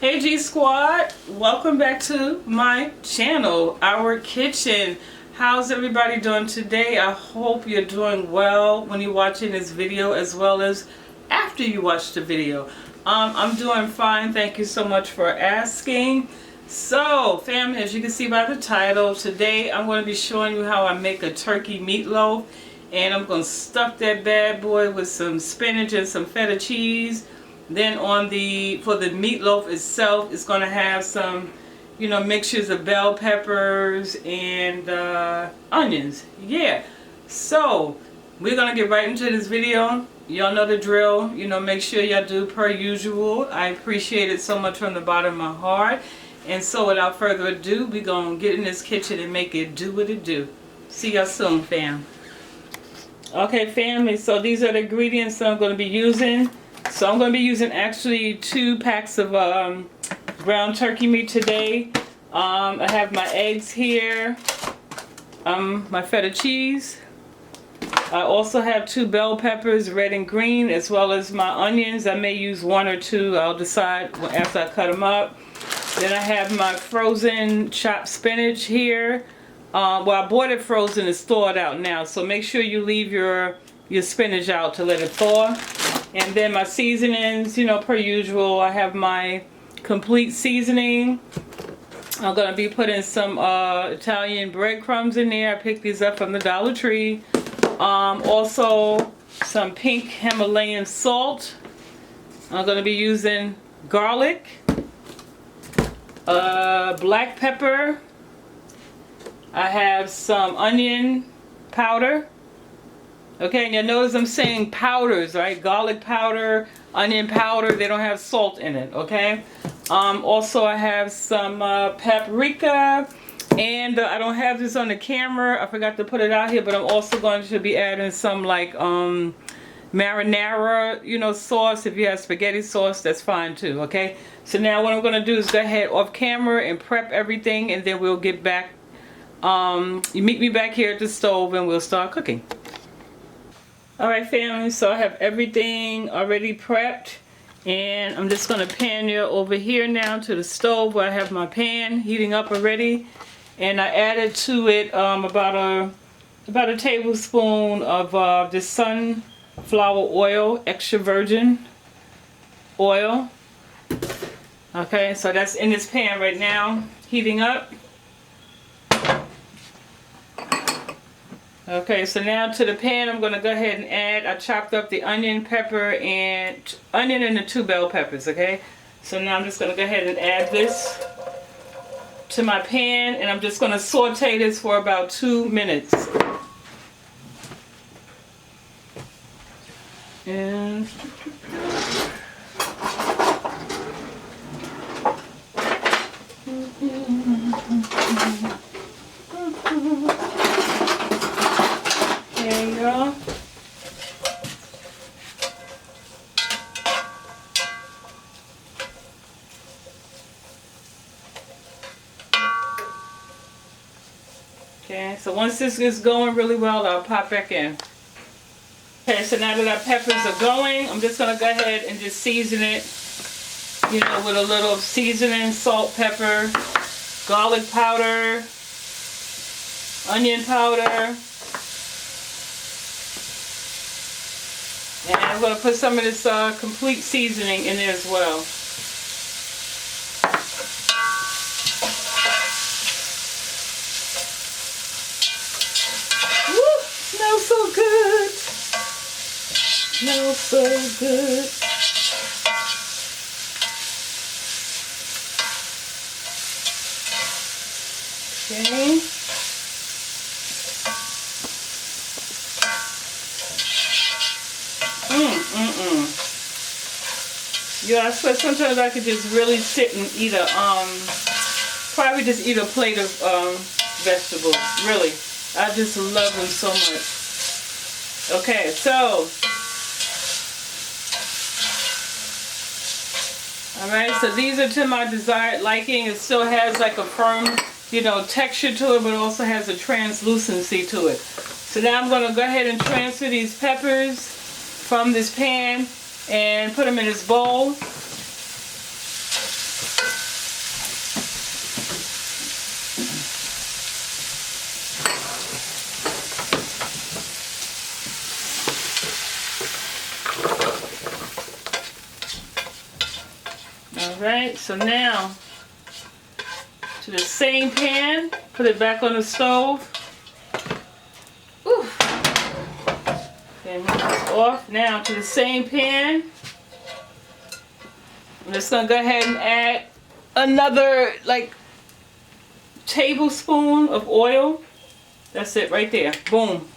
Hey G Squad, welcome back to my channel, our kitchen. How's everybody doing today? I hope you're doing well when you're watching this video as well as after you watch the video. I'm doing fine, thank you so much for asking. So family, as you can see by the title, today I'm going to be showing you how I make a turkey meatloaf, and I'm going to stuff that bad boy with some spinach and some feta cheese. Then for the meatloaf itself, it's going to have some, mixtures of bell peppers and onions. Yeah. So we're going to get right into this video. Y'all know the drill. Make sure y'all do per usual. I appreciate it so much from the bottom of my heart. And so without further ado, we're going to get in this kitchen and make it do what it do. See y'all soon, fam. Okay, family. So these are the ingredients that I'm going to be using. So I'm going to be using actually 2 packs of ground turkey meat today. I have my eggs here, my feta cheese. I also have 2 bell peppers, red and green, as well as my onions. I may use 1 or 2. I'll decide after I cut them up. Then I have my frozen chopped spinach here. Well, I bought it frozen and store it out now. So make sure you leave your spinach out to let it thaw. And then my seasonings, per usual, I have my complete seasoning. I'm going to be putting some Italian breadcrumbs in there. I picked these up from the Dollar Tree. Also, some pink Himalayan salt. I'm going to be using garlic, black pepper. I have some onion powder. Okay, and you'll notice I'm saying powders, right? Garlic powder, onion powder, they don't have salt in it, okay? Also, I have some paprika, and I don't have this on the camera. I forgot to put it out here, but I'm also going to be adding some like marinara, sauce. If you have spaghetti sauce, that's fine too, okay? So now what I'm going to do is go ahead off camera and prep everything, and then we'll get back. You meet me back here at the stove, and we'll start cooking. Alright family, so I have everything already prepped, and I'm just going to pan you over here now to the stove where I have my pan heating up already, and I added to it about a tablespoon of this sunflower oil, extra virgin oil. Okay, so that's in this pan right now, heating up. Okay, so now to the pan, I'm going to go ahead and add, I chopped up the onion, pepper, and the 2 bell peppers, okay? So now I'm just going to go ahead and add this to my pan, and I'm just going to saute this for about 2 minutes. And there you go. Okay, so once this is going really well, I'll pop back in. Okay, so now that our peppers are going, I'm just going to go ahead and just season it, with a little seasoning, salt, pepper, garlic powder, onion powder. And I'm going to put some of this complete seasoning in there as well. Woo! Smells so good. Smells so good. Okay. Yeah, I swear sometimes I could just really sit and eat probably just eat a plate of vegetables. Really. I just love them so much. Okay, so. Alright, so these are to my desired liking. It still has like a firm, texture to it, but also has a translucency to it. So now I'm going to go ahead and transfer these peppers from this pan and put them in this bowl. Alright, so now to the same pan, put it back on the stove. Ooh. Okay, move this off. Now to the same pan, I'm just going to go ahead and add another like tablespoon of oil. That's it right there. Boom.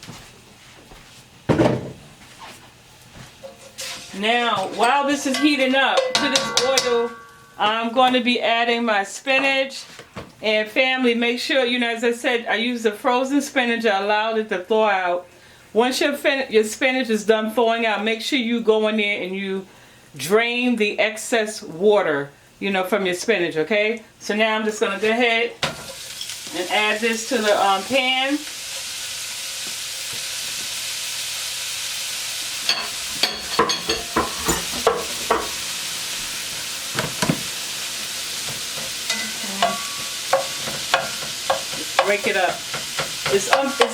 Now, while this is heating up to this oil, I'm going to be adding my spinach. And family, make sure, you know, as I said, I use the frozen spinach. I allowed it to thaw out. Once your spinach is done thawing out, make sure you go in there and you drain the excess water, you know, from your spinach, okay? So now I'm just going to go ahead and add this to the pan. Break it up. It's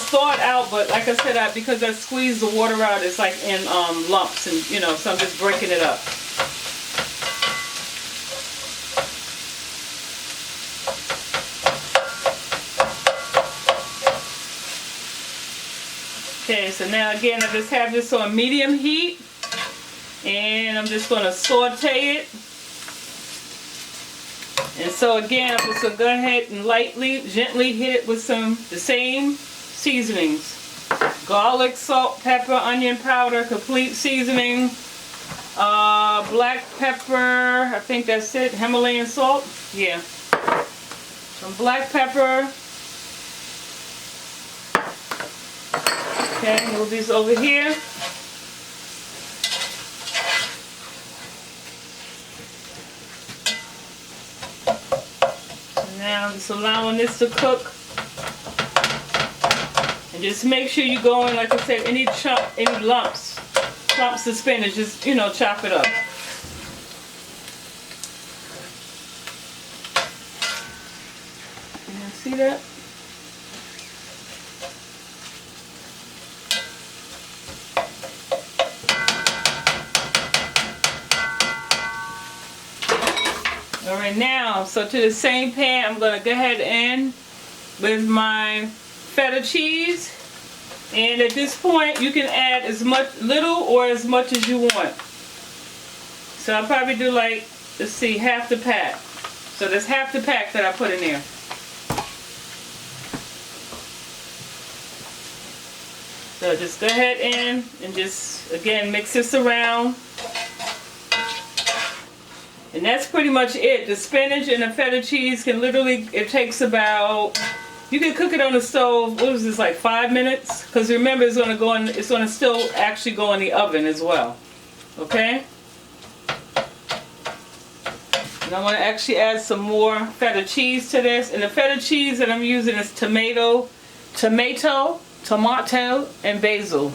thawed out, but like I said, because I squeezed the water out, it's like in lumps, and you know, so I'm just breaking it up. Okay, so now again, I just have this on medium heat, and I'm just going to saute it. And so again, I'm just going to go ahead and lightly, gently hit it with the same seasonings. Garlic, salt, pepper, onion powder, complete seasoning, black pepper, I think that's it, Himalayan salt, yeah. Some black pepper. Okay, move these over here. Now I'm just allowing this to cook, and just make sure you go in, like I said, any lumps, clumps of spinach, just, you know, chop it up. You see that? Alright, now, so to the same pan, I'm going to go ahead and with my feta cheese. And at this point, you can add as little or as much as you want. So I'll probably do like, let's see, half the pack. So there's half the pack that I put in there. So just go ahead and just, again, mix this around. And that's pretty much it. The spinach and the feta cheese can literally, it takes about, you can cook it on the stove, what was this, like 5 minutes? Because remember, it's going to go in, it's going to still actually go in the oven as well. Okay? And I want to actually add some more feta cheese to this. And the feta cheese that I'm using is tomato, and basil.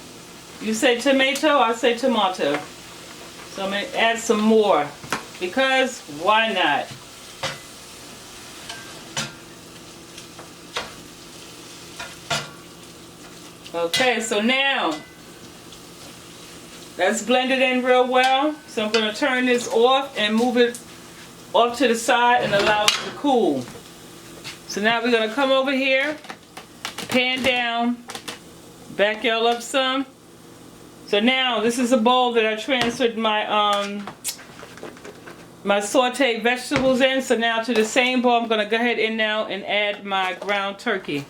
You say tomato, I say tomato. So I'm going to add some more. Because why not? Okay, so now that's blended in real well. So I'm going to turn this off and move it off to the side and allow it to cool. So now we're going to come over here, pan down, back y'all up some. So now this is a bowl that I transferred my my sauteed vegetables in. So now to the same bowl, I'm going to go ahead in now and add my ground turkey.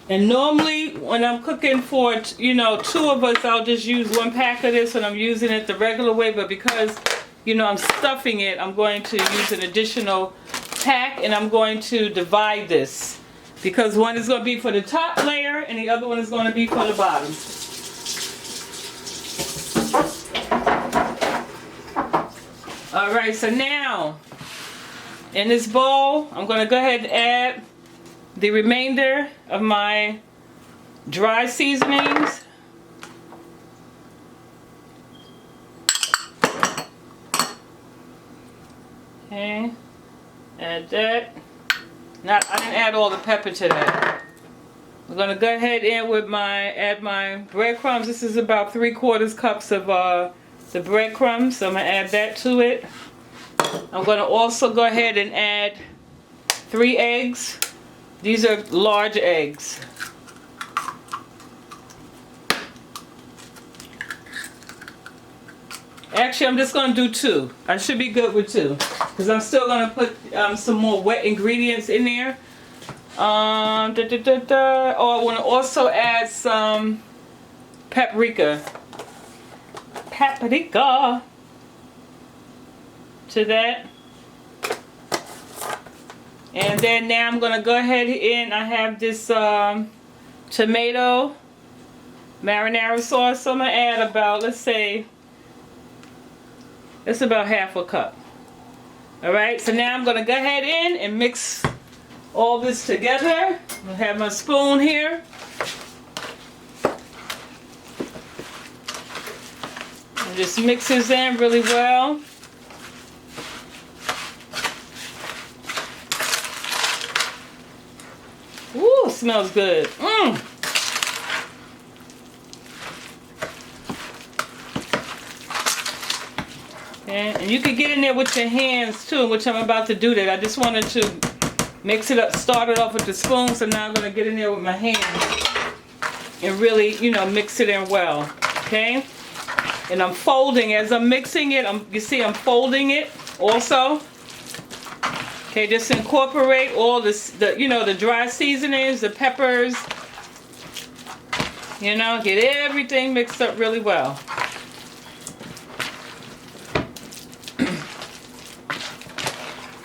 And normally when I'm cooking for, you know, 2 of us, I'll just use 1 pack of this and I'm using it the regular way. But because, you know, I'm stuffing it, I'm going to use an additional pack, and I'm going to divide this. Because one is going to be for the top layer and the other one is going to be for the bottom. Alright, so now in this bowl, I'm going to go ahead and add the remainder of my dry seasonings. Okay, add that. I didn't add all the pepper to that. I'm gonna go ahead in with add my breadcrumbs. This is about 3/4 cups of the breadcrumbs. So I'm gonna add that to it. I'm gonna also go ahead and add 3 eggs. These are large eggs. Actually, I'm just gonna do 2. I should be good with 2, because I'm still gonna put some more wet ingredients in there. Oh, I want to also add some paprika to that. And then now I'm gonna go ahead and I have this tomato marinara sauce. So I'm gonna add about, let's say, it's about 1/2 cup. All right, so now I'm gonna go ahead and mix all this together. I have my spoon here. And just mix this in really well. Ooh, smells good. Mmm. Okay, and you can get in there with your hands too, which I'm about to do that. I just wanted to mix it up, start it off with the spoon, so now I'm going to get in there with my hands and really, you know, mix it in well, okay? And I'm folding as I'm mixing it. You see I'm folding it also. Okay, just incorporate all this, you know, the dry seasonings, the peppers, you know, get everything mixed up really well.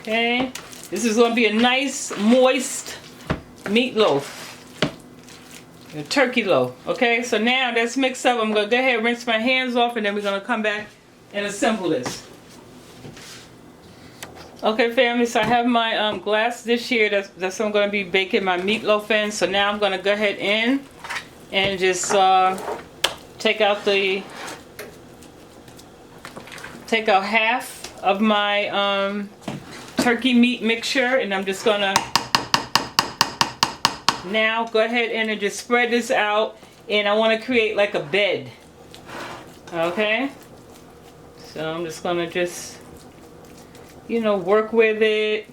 Okay, this is going to be a nice, moist meatloaf, a turkey loaf. Okay, so now that's mixed up. I'm going to go ahead and rinse my hands off, and then we're going to come back and assemble this. Okay, family, so I have my glass dish here that's I'm going to be baking my meatloaf in. So now I'm going to go ahead in and just take out half of my turkey meat mixture, and I'm just gonna now go ahead and just spread this out, and I want to create like a bed. Okay, so I'm just gonna you know, work with it.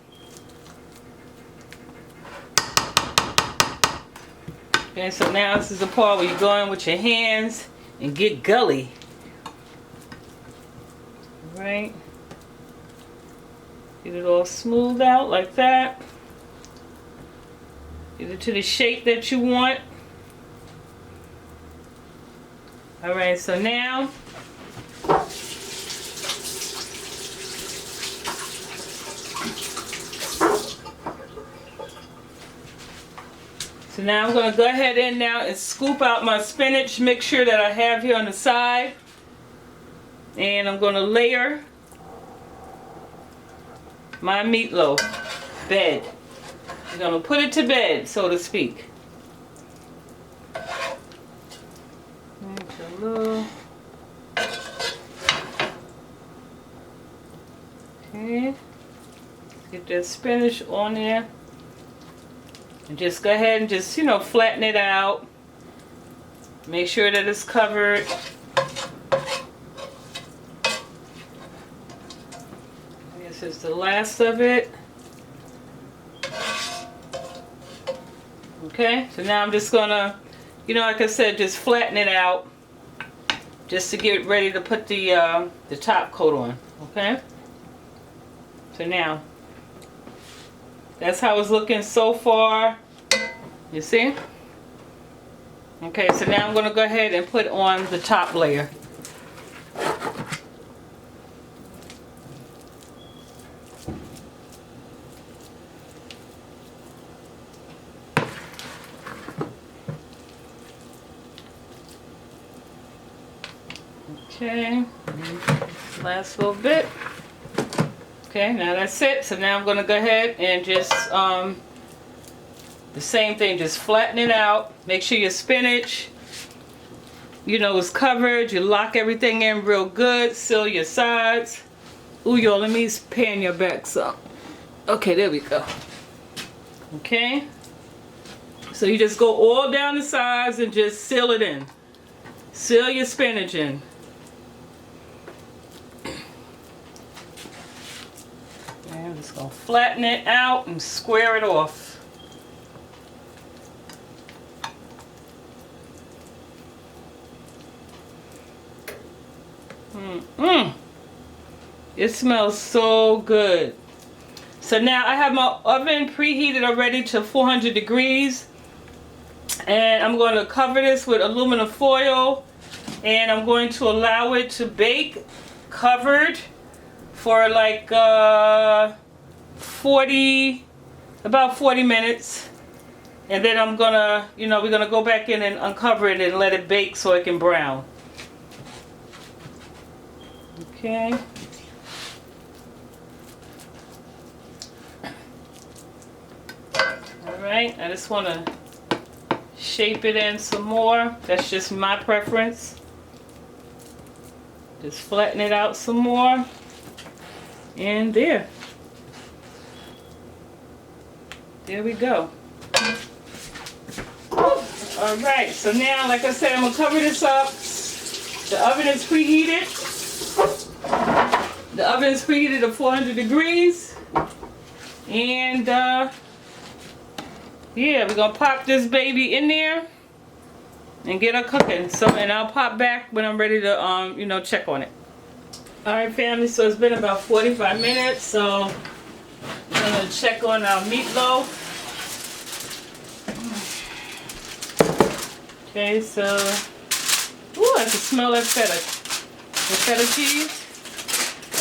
Okay, so now this is the part where you go in with your hands and get gully. Right, get it all smoothed out like that. Get it to the shape that you want. Alright, so now I'm going to go ahead in now and scoop out my spinach mixture that I have here on the side. And I'm going to layer my meatloaf bed. I'm going to put it to bed, so to speak. Okay. Get that spinach on there. And just go ahead and just, you know, flatten it out. Make sure that it's covered. This is the last of it. Okay, so now I'm just gonna, you know, like I said, just flatten it out, just to get ready to put the top coat on. Okay. So now, that's how it's looking so far. You see? Okay, so now I'm gonna go ahead and put on the top layer. Okay, last little bit. Okay, now that's it. So now I'm going to go ahead and just, the same thing, just flatten it out. Make sure your spinach, you know, is covered. You lock everything in real good. Seal your sides. Ooh, y'all, let me pan your back some. Okay, there we go. Okay. So you just go all down the sides and just seal it in. Seal your spinach in. And I'm just going to flatten it out and square it off. It smells so good. So now I have my oven preheated already to 400 degrees. And I'm going to cover this with aluminum foil. And I'm going to allow it to bake covered for like about 40 minutes. And then I'm going to, we're going to go back in and uncover it and let it bake so it can brown. Okay. Alright, I just want to shape it in some more. That's just my preference. Just flatten it out some more. And there. There we go. Alright, so now, like I said, I'm going to cover this up. The oven is preheated. The oven is preheated to 400 degrees. And, yeah, we're going to pop this baby in there and get her cooking. So, and I'll pop back when I'm ready to, check on it. Alright, family, so it's been about 45 minutes. So, I'm going to check on our meatloaf. Okay, so, ooh, I can smell that feta. The feta cheese.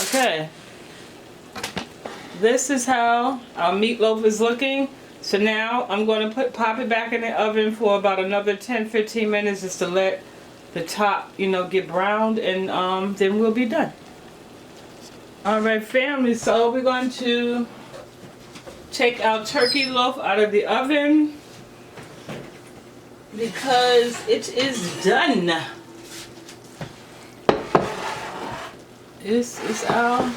Okay. This is how our meatloaf is looking. So now I'm going to pop it back in the oven for about another 10-15 minutes just to let the top, get browned, and then we'll be done. Alright, family, so we're going to take our turkey loaf out of the oven because it is done. This is our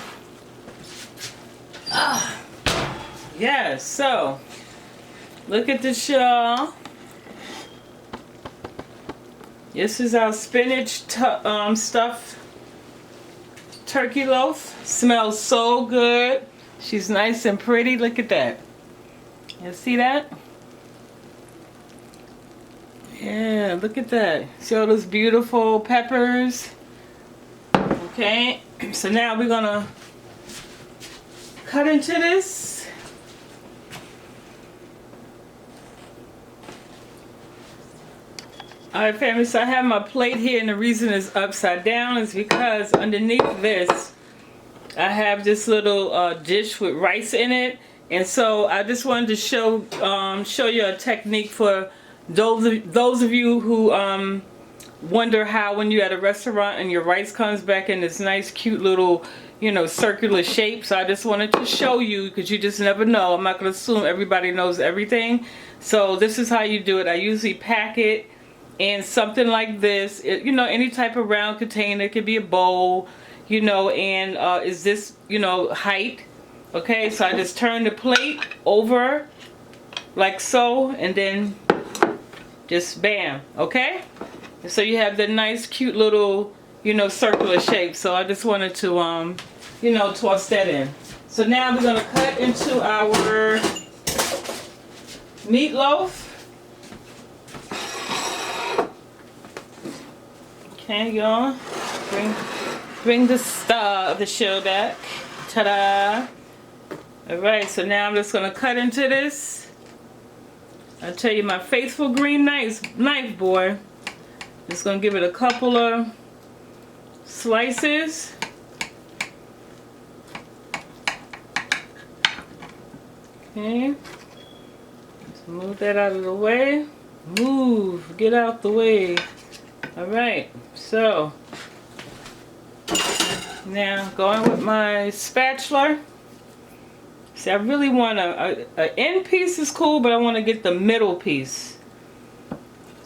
yes, so look at this, y'all. This is our spinach stuffed turkey loaf. Smells so good. She's nice and pretty. Look at that. You see that? Yeah, look at that. See all those beautiful peppers? Okay, so now we're gonna cut into this. Alright, family, so I have my plate here, and the reason it's upside down is because underneath this I have this little dish with rice in it. And so I just wanted to show you a technique for those of you who wonder how when you're at a restaurant and your rice comes back in this nice cute little circular shape. So I just wanted to show you, because you just never know. I'm not going to assume everybody knows everything. So this is how you do it. I usually pack it in something like this. Any type of round container. It could be a bowl, and is this, height. Okay, so I just turn the plate over like so, and then just bam. Okay, so you have the nice cute little circular shape. So I just wanted to toss that in. So now we're going to cut into our meatloaf. Okay, y'all, bring the star of the show back. Ta-da! Alright, so now I'm just going to cut into this. I'll tell you, my faithful green knife boy. Just going to give it a couple of slices. Okay. Let's move that out of the way. Move. Get out the way. Alright, so now going with my spatula. See, I really want an end piece is cool, but I want to get the middle piece.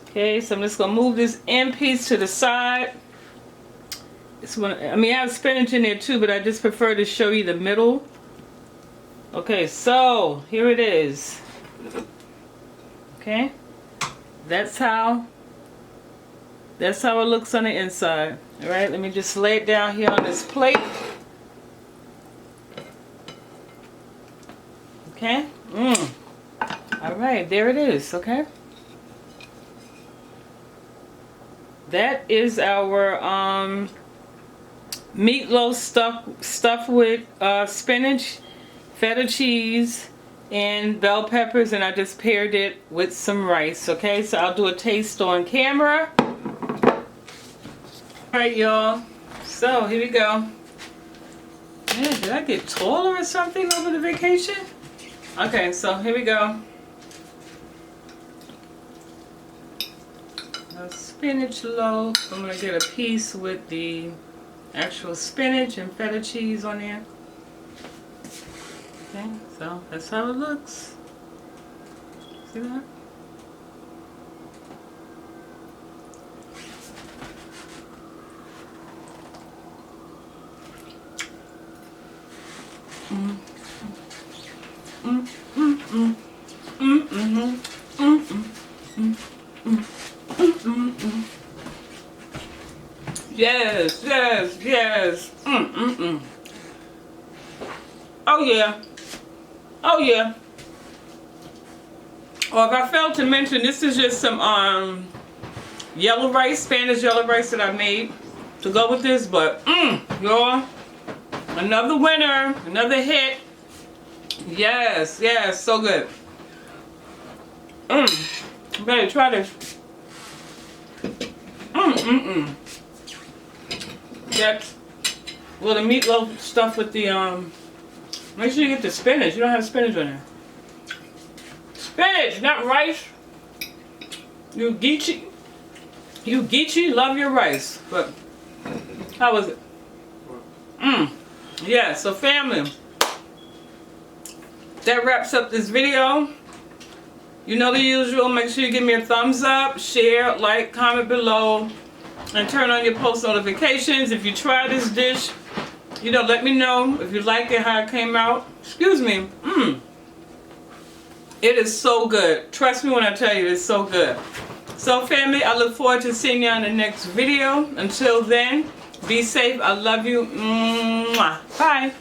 Okay, so I'm just going to move this end piece to the side. I have spinach in there too, but I just prefer to show you the middle. Okay, so here it is. Okay, that's how it looks on the inside. All right, let me just lay it down here on this plate. Okay. All right, there it is. Okay. That is our meatloaf stuffed with spinach, feta cheese, and bell peppers, and I just paired it with some rice. Okay, so I'll do a taste on camera. Alright, y'all, so here we go. Man, did I get taller or something over the vacation? Okay, so here we go. A spinach loaf. I'm gonna get a piece with the actual spinach and feta cheese on there. Okay, so that's how it looks. See that? Yes, yes, yes. Oh yeah. Oh yeah. Well, if I failed to mention, this is just some yellow rice, Spanish yellow rice that I made to go with this, but y'all, another winner, another hit. Yes, yes, so good. Better try this. That's, well, the meatloaf stuff with the make sure you get the spinach. You don't have spinach on there. Spinach, not rice. You geechee love your rice, but how was it? Yeah, so family, that wraps up this video. You know the usual. Make sure you give me a thumbs up, share, like, comment below, and turn on your post notifications. If you try this dish, you know, let me know if you like it, how it came out. Excuse me. It is so good. Trust me when I tell you, it's so good. So family, I look forward to seeing you on the next video. Until then, be safe. I love you. Mwah. Bye.